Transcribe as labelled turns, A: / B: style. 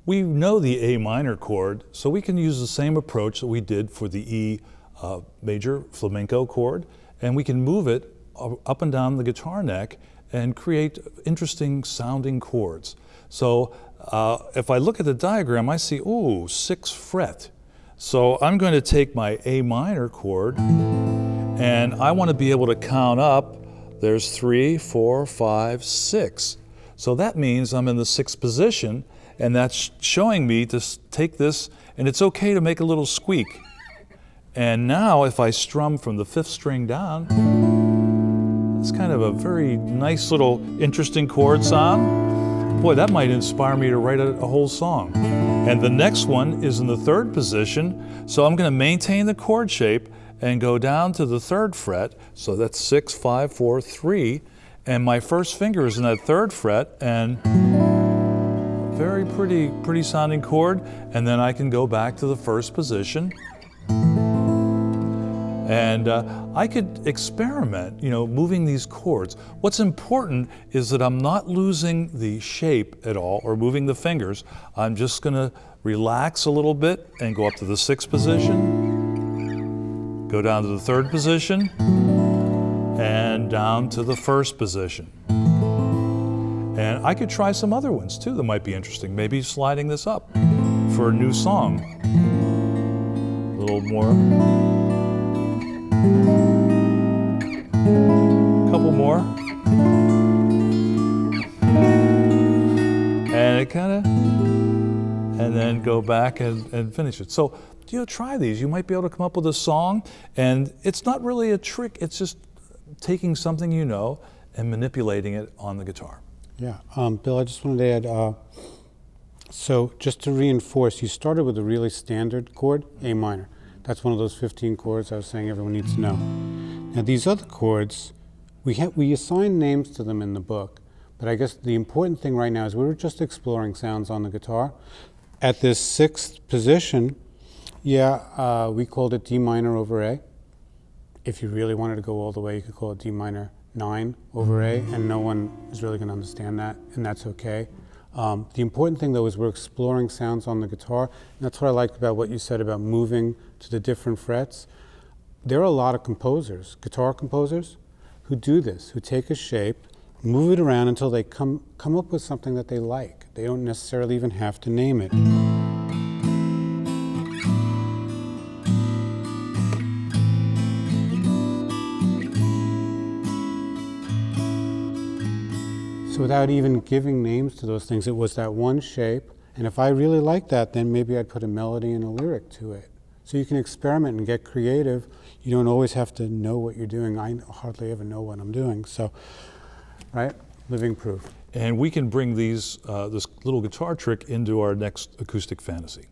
A: We know the A minor chord, so we can use the same approach that we did for the E major flamenco chord, and we can move it up and down the guitar neck and create interesting sounding chords. So if I look at the diagram, I see, ooh, 6th fret. So I'm going to take my A minor chord, and I want to be able to count up. There's 3, 4, 5, 6. So that means I'm in the 6th position, and that's showing me to take this, and it's okay to make a little squeak. And now if I strum from the 5th string down, it's kind of a very nice little interesting chord sound. Boy, that might inspire me to write a whole song. And the next one is in the 3rd position, so I'm going to maintain the chord shape and go down to the 3rd fret, so that's 6, 5, 4, 3, and my first finger is in that 3rd fret, and very pretty sounding chord, and then I can go back to the 1st position. And I could experiment, moving these chords. What's important is that I'm not losing the shape at all or moving the fingers. I'm just going to relax a little bit and go up to the 6th position, go down to the 3rd position, and down to the 1st position. And I could try some other ones too that might be interesting. Maybe sliding this up for a new song. A little more. Couple more. And it and then go back and finish it. So, try these. You might be able to come up with a song, and it's not really a trick, it's just taking something and manipulating it on the guitar.
B: Yeah, Bill, I just wanted to add, so just to reinforce, you started with a really standard chord, A minor. That's one of those 15 chords I was saying everyone needs to know. Now these other chords, we assign names to them in the book, but I guess the important thing right now is we were just exploring sounds on the guitar. At this 6th position, we called it D minor over A. If you really wanted to go all the way, you could call it D minor 9 over A, and no one is really going to understand that, and that's okay. The important thing though is we're exploring sounds on the guitar, and that's what I liked about what you said about moving to the different frets. There are a lot of composers, guitar composers, who do this, who take a shape, move it around until they come up with something that they like. They don't necessarily even have to name it. So without even giving names to those things, it was that one shape, and if I really like that, then maybe I'd put a melody and a lyric to it. So you can experiment and get creative. You don't always have to know what you're doing. I hardly ever know what I'm doing, so, right? Living proof.
A: And we can bring this little guitar trick into our next acoustic fantasy.